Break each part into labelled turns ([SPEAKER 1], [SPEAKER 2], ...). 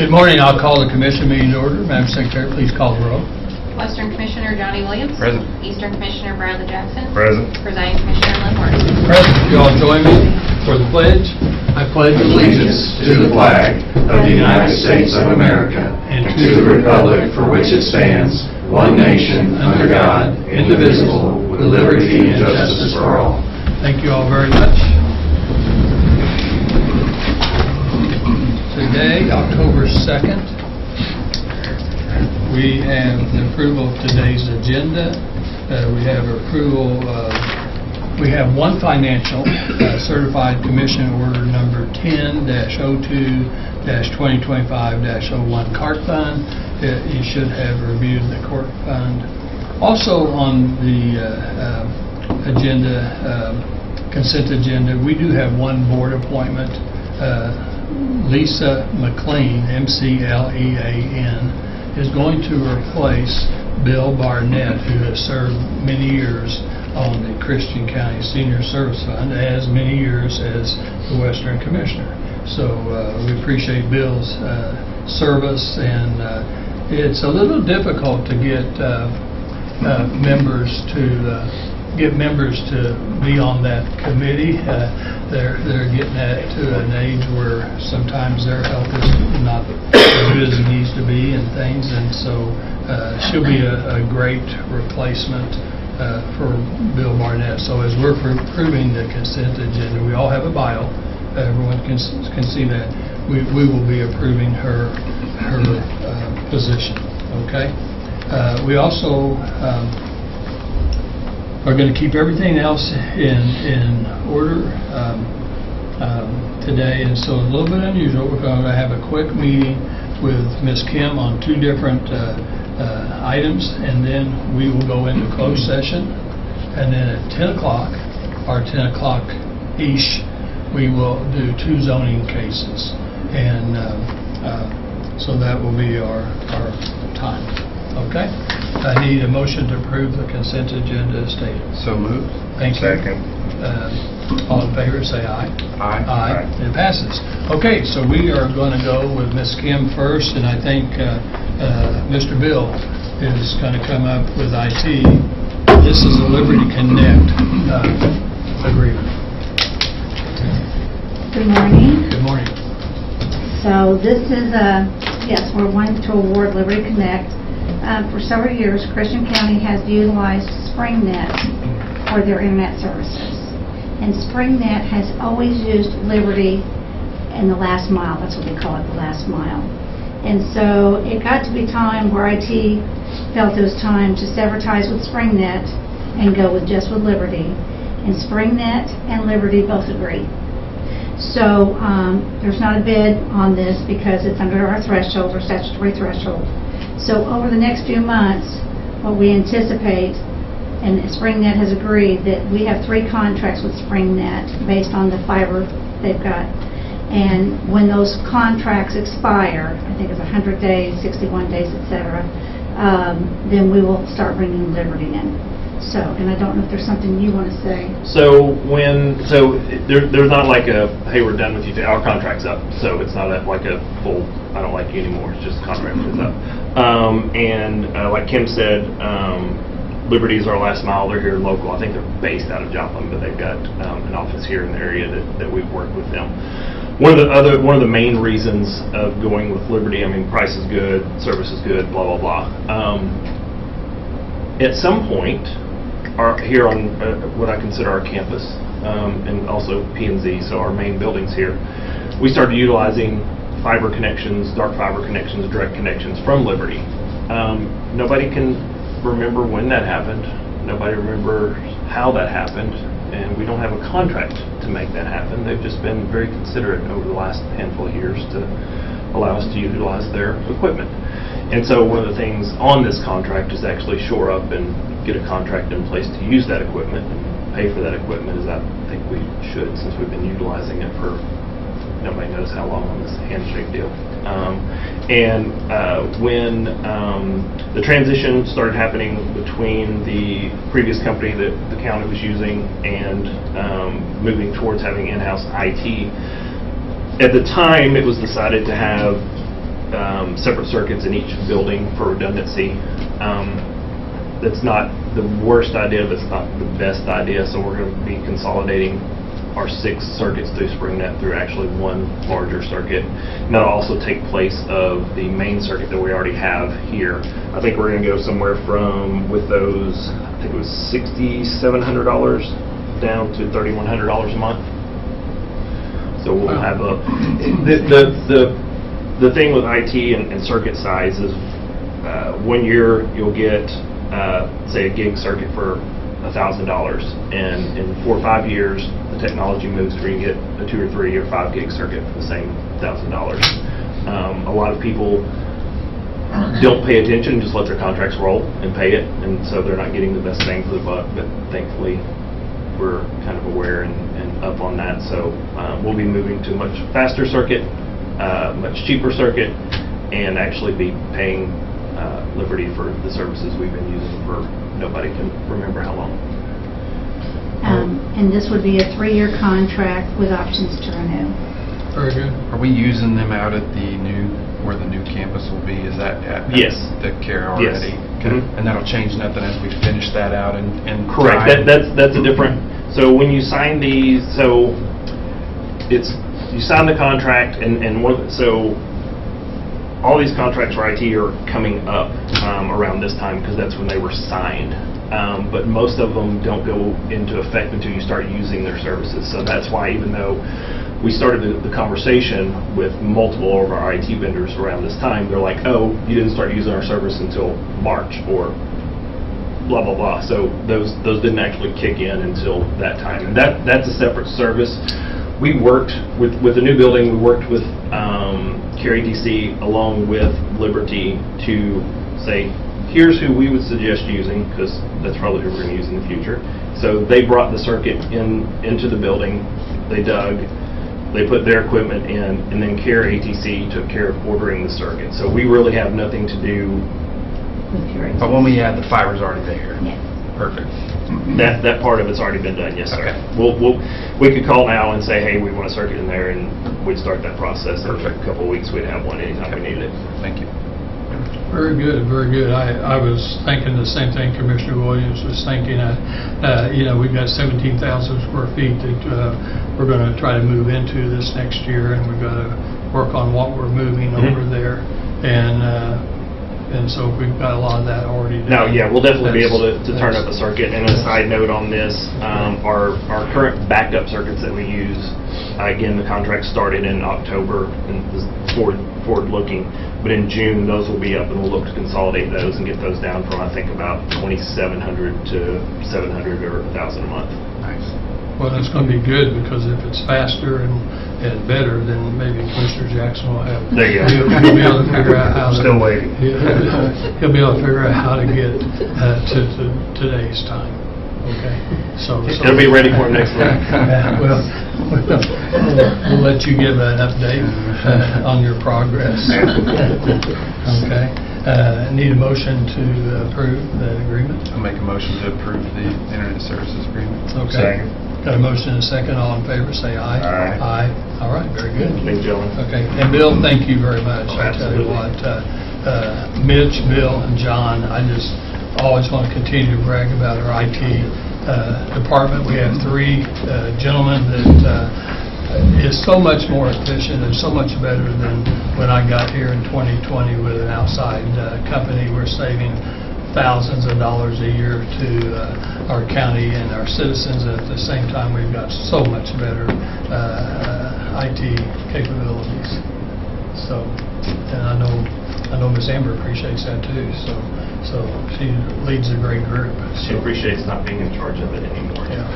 [SPEAKER 1] Good morning. I'll call the commission meeting to order. Madam Secretary, please call the roll.
[SPEAKER 2] Western Commissioner Johnny Williams.
[SPEAKER 3] Present.
[SPEAKER 2] Eastern Commissioner Bradley Jackson.
[SPEAKER 3] Present.
[SPEAKER 2] Presiding Commissioner Lynn Morris.
[SPEAKER 1] Present. You all join me for the pledge. I pledge
[SPEAKER 4] allegiance to the flag of the United States of America and to the republic for which it stands, one nation, under God, indivisible, with liberty and justice for all.
[SPEAKER 1] Thank you all very much. Today, October 2nd, we have the approval of today's agenda. We have approval of, we have one financial, certified commission order number 10-02-2025-01 CART fund. You should have reviewed the CART fund. Also on the agenda, consent agenda, we do have one board appointment. Lisa McLean, M-C-L-E-A-N, is going to replace Bill Barnett, who has served many years on the Christian County Senior Service Fund, as many years as the Western Commissioner. So we appreciate Bill's service, and it's a little difficult to get members to be on that committee. They're getting to an age where sometimes their health is not as good as it needs to be and things, and so she'll be a great replacement for Bill Barnett. So as we're approving the consent agenda, we all have a bio. Everyone can see that. We will be approving her position. Okay. We also are going to keep everything else in order today, and so a little bit unusual. We're going to have a quick meeting with Ms. Kim on two different items, and then we will go into closed session, and then at 10 o'clock, or 10 o'clock-ish, we will do two zoning cases, and so that will be our time. Okay? I need a motion to approve the consent agenda as stated.
[SPEAKER 3] So moved.
[SPEAKER 1] Thank you.
[SPEAKER 3] Second.
[SPEAKER 1] All in favor, say aye.
[SPEAKER 3] Aye.
[SPEAKER 1] Aye. It passes. Okay, so we are going to go with Ms. Kim first, and I think Mr. Bill is going to come up with IT. This is a Liberty Connect agreement.
[SPEAKER 5] Good morning.
[SPEAKER 1] Good morning.
[SPEAKER 5] So this is yes, we're wanting to award Liberty Connect. For several years, Christian County has utilized SpringNet for their internet services. And SpringNet has always used Liberty in the last mile. That's what they call it, the last mile. And so it got to be time where IT felt it was time to sever ties with SpringNet and go with just with Liberty. And SpringNet and Liberty both agreed. So there's not a bid on this because it's under our threshold, our statutory threshold. So over the next few months, what we anticipate, and SpringNet has agreed, that we have 3 contracts with SpringNet based on the fiber they've got. And when those contracts expire, I think it's 100 days, 61 days, etc., then we will start bringing Liberty in. So, and I don't know if there's something you want to say.
[SPEAKER 6] So there's not like a, hey, we're done with you, our contract's up. So it's not like a full, I don't like you anymore, it's just contract is up. And like Kim said, Liberty is our last mile. They're here local. I think they're based out of Joplin, but they've got an office here in the area that we've worked with them. One of the main reasons of going with Liberty, I mean, price is good, service is good, blah blah blah. At some point, here on what I consider our campus, and also P&Z, so our main buildings here, we started utilizing fiber connections, dark fiber connections, direct connections from Liberty. Nobody can remember when that happened. Nobody remembers how that happened, and we don't have a contract to make that happen. They've just been very considerate over the last handful of years to allow us to utilize their equipment. And so one of the things on this contract is actually shore up and get a contract in place to use that equipment and pay for that equipment, as I think we should, since we've been utilizing it for nobody knows how long on this handshake deal. When the transition started happening between the previous company that the county was using and moving towards having in-house IT, at the time it was decided to have separate circuits in each building for redundancy. That's not the worst idea, but it's not the best idea, so we're going to be consolidating our 6 circuits through SpringNet through actually one larger circuit. And that'll also take place of the main circuit that we already have here. I think we're going to go somewhere from, with those, I think it was $6,700 down to $3,100 a month. So we'll have a, the thing with IT and circuit size is 1 year you'll get, say, a gig circuit for $1,000, and in 4 or 5 years the technology moves where you get a 2 or 3 or 5 gig circuit for the same $1,000. A lot of people don't pay attention, just let their contracts roll and pay it, and so they're not getting the best bang for the buck, but thankfully we're kind of aware and up on that. So we'll be moving to a much faster circuit, much cheaper circuit, and actually be paying Liberty for the services we've been using for nobody can remember how long.
[SPEAKER 5] And this would be a 3-year contract with options to renew.
[SPEAKER 1] Very good.
[SPEAKER 3] Are we using them out at where the new campus will be? Is that at
[SPEAKER 6] Yes.
[SPEAKER 3] the CARE
[SPEAKER 6] Yes.
[SPEAKER 3] already?
[SPEAKER 6] Mhm.
[SPEAKER 3] And that'll change nothing as we finish that out and
[SPEAKER 6] Correct.
[SPEAKER 3] time?
[SPEAKER 6] That's a different. So when you sign these, so you sign the contract, and so all these contracts for IT are coming up around this time because that's when they were signed. But most of them don't go into effect until you start using their services. So that's why, even though we started the conversation with multiple of our IT vendors around this time, they're like, oh, you didn't start using our service until March, or blah, blah, blah. So those didn't actually kick in until that time. And that's a separate service. We worked with the new building, we worked with CARE ETC along with Liberty to say, here's who we would suggest using, because that's probably who we're going to use in the future. So they brought the circuit into the building, they dug, they put their equipment in, and then CARE ETC took care of ordering the circuit. So we really have nothing to do.
[SPEAKER 5] With your
[SPEAKER 3] But when we add, the fiber's already there.
[SPEAKER 5] Yes.
[SPEAKER 3] Perfect.
[SPEAKER 6] That part of it's already been done, yes, sir.
[SPEAKER 3] Okay.
[SPEAKER 6] We could call now and say, hey, we want a circuit in there, and we'd start that process.
[SPEAKER 3] Perfect.
[SPEAKER 6] In a couple of weeks, we'd have one anytime we needed it.
[SPEAKER 3] Thank you.
[SPEAKER 1] Very good, very good. I was thinking the same thing Commissioner Williams was thinking. We've got 17,000 square feet that we're going to try to move into this next year, and we've got to work on what we're moving over there. And so we've got a lot of that already done.
[SPEAKER 6] No, yeah, we'll definitely be able to turn
[SPEAKER 1] That's-
[SPEAKER 6] up a circuit. And a side note on this, our current backup circuits that we use, again, the contract started in October and is forward-looking, but in June, those will be up, and we'll look to consolidate those and get those down from, I think, about 2,700 to 700 or 1,000 a month.
[SPEAKER 3] Nice.
[SPEAKER 1] Well, that's going to be good, because if it's faster and better, then maybe Commissioner Jackson will have.
[SPEAKER 6] There you go.
[SPEAKER 1] He'll be able to figure out how to.
[SPEAKER 6] Still waiting.
[SPEAKER 1] He'll be able to figure out how to get to today's time. Okay? So
[SPEAKER 6] It'll be ready for him next week.
[SPEAKER 1] Well, we'll let you give an update on your progress. Okay? Need a motion to approve that agreement?
[SPEAKER 3] I'll make a motion to approve the Internet Services Agreement.
[SPEAKER 1] Okay. Got a motion and a second. All in favor, say aye.
[SPEAKER 6] Aye.
[SPEAKER 1] Aye. All right, very good.
[SPEAKER 6] Thank you, gentlemen.
[SPEAKER 1] Okay, and Bill, thank you very much. I tell you
[SPEAKER 6] Absolutely.
[SPEAKER 1] what, Mitch, Bill, and John, I just always want to continue to brag about our IT department. We have 3 gentlemen that is so much more efficient and so much better than when I got here in 2020 with an outside company. We're saving thousands of dollars a year to our county and our citizens. At the same time, we've got so much better IT capabilities. So, and I know Ms. Amber appreciates that too. So she leads a great group.
[SPEAKER 6] She appreciates not being in charge of it anymore.
[SPEAKER 1] Yeah.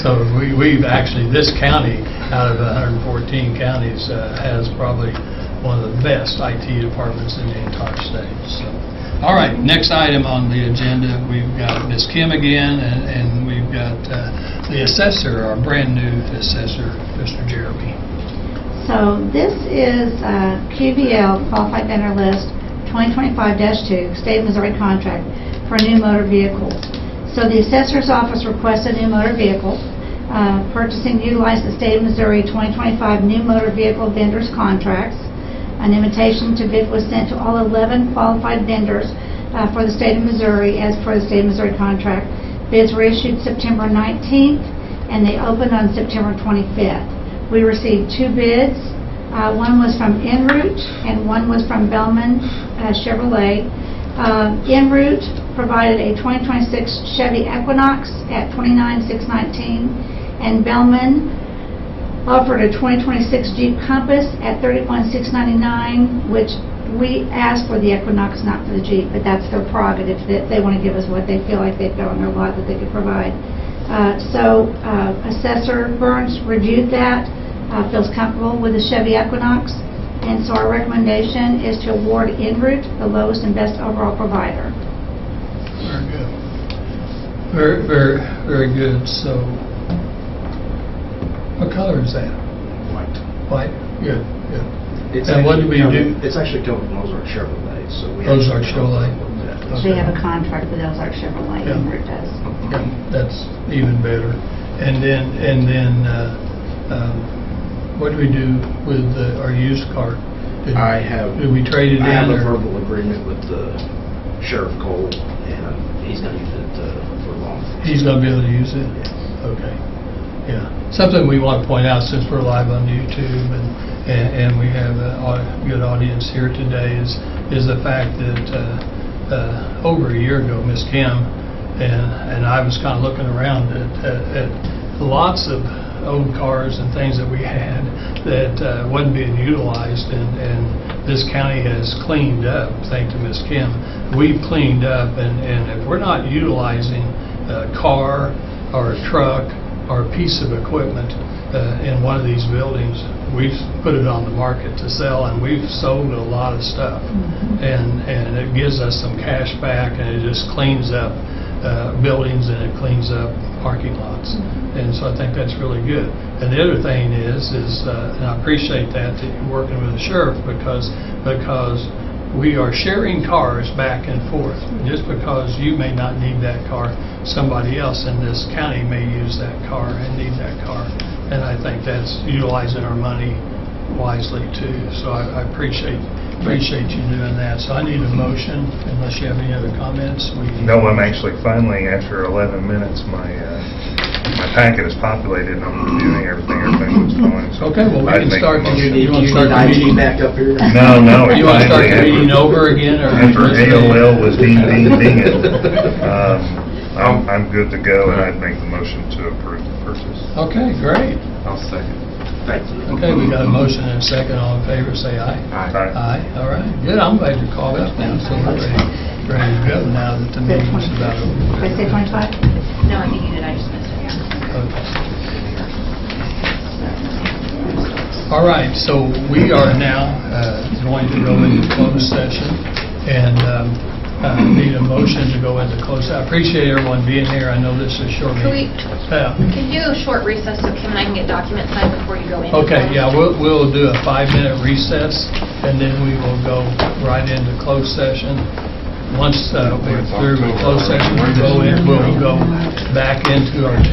[SPEAKER 1] So we've actually, this county, out of 114 counties, has probably one of the best IT departments in the entire state. So, all right, next item on the agenda, we've got Ms. Kim again, and we've got the assessor, our brand-new assessor, Mr. Jeremy.
[SPEAKER 5] So this is QVL, Qualified Vendor List 2025-2, State of Missouri contract for a new motor vehicle. So the assessor's office requested a new motor vehicle. Purchasing utilize the State of Missouri 2025 new motor vehicle vendors contracts. An invitation to bid was sent to all 11 qualified vendors for the State of Missouri as per the State of Missouri contract. Bids were issued September 19th, and they opened on September 25th. We received 2 bids. One was from En Route, and one was from Bellman Chevrolet. En Route provided a 2026 Chevy Equinox at $29,619, and Bellman offered a 2026 Jeep Compass at $31,699, which we asked for the Equinox, not for the Jeep, but that's their prerogative. They want to give us what they feel like they've got on their lot that they could provide. Assessor Burns reviewed that, feels comfortable with the Chevy Equinox, and so our recommendation is to award En Route the lowest and best overall provider.
[SPEAKER 1] Very good. Very, very, very good. So, what color is that?
[SPEAKER 7] White.
[SPEAKER 1] White? Good, good.
[SPEAKER 7] It's
[SPEAKER 1] And what do we
[SPEAKER 7] actually
[SPEAKER 1] do?
[SPEAKER 7] It's actually coming from Ozark Chevrolet, so we...
[SPEAKER 1] Ozark Chevrolet.
[SPEAKER 5] They have a contract with Ozark Chevrolet,
[SPEAKER 1] Yeah.
[SPEAKER 5] En Route does.
[SPEAKER 1] Yeah, that's even better. And then, what do we do with our used car? Did we trade it in?
[SPEAKER 7] I have a
[SPEAKER 1] or-
[SPEAKER 7] verbal agreement with Sheriff Cole, and he's going to use it for long.
[SPEAKER 1] He's going to be able to use it? Okay, yeah. Something we want to point out, since we're live on YouTube and we have a good audience here today, is the fact that over a year ago, Ms. Kim and I was kind of looking around at lots of old cars and things that we had that wasn't being utilized, and this county has cleaned up, thanks to Ms. Kim. We've cleaned up, and if we're not utilizing a car or a truck or a piece of equipment in one of these buildings, we've put it on the market to sell, and we've sold a lot of stuff. And it gives us some cash back, and it just cleans up buildings, and it cleans up parking lots. And so I think that's really good. And the other thing is and I appreciate that you're working with the sheriff, because we are sharing cars back and forth. Just because you may not need that car, somebody else in this county may use that car and need that car. And I think that's utilizing our money wisely too. So I appreciate you doing that. So I need a motion, unless you have any other comments.
[SPEAKER 8] No, I'm actually finally, after 11 minutes, my packet is populated and I'm reviewing everything. Everything looks fine. So
[SPEAKER 1] Okay, well, we
[SPEAKER 8] I'd
[SPEAKER 1] can
[SPEAKER 8] make
[SPEAKER 1] start
[SPEAKER 8] the
[SPEAKER 1] the
[SPEAKER 8] motion.
[SPEAKER 1] You want to
[SPEAKER 7] You
[SPEAKER 1] start
[SPEAKER 7] need
[SPEAKER 1] the
[SPEAKER 7] IT
[SPEAKER 1] meeting?
[SPEAKER 7] back up here?
[SPEAKER 8] No,
[SPEAKER 1] You want to start the
[SPEAKER 8] finally,
[SPEAKER 1] meeting over again, or?
[SPEAKER 8] After AOL was ding, ding, dinging. I'm good to go, and I'd make the motion to approve the purchase.
[SPEAKER 1] Okay, great.
[SPEAKER 3] I'll second.
[SPEAKER 7] Thank you.
[SPEAKER 1] Okay, we got a motion and a second. All in favor, say aye.
[SPEAKER 3] Aye.
[SPEAKER 1] Aye, all right. Good, I'm glad you're called up now, so we're ready to go now that the meeting's about over.
[SPEAKER 5] Did I say 25?
[SPEAKER 2] No, I think you did, I just missed it, yeah.
[SPEAKER 1] Okay. All right, so we are now going to go into closed session, and need a motion to go into closed. I appreciate everyone being here. I know this is a short
[SPEAKER 2] Can
[SPEAKER 1] meeting.
[SPEAKER 2] Can you do a short recess so Kim and I can get documents signed before you go in?
[SPEAKER 1] Okay, yeah, we'll do a 5-minute recess, and then we will go right into closed session. Once we're through with closed session, we'll go back into our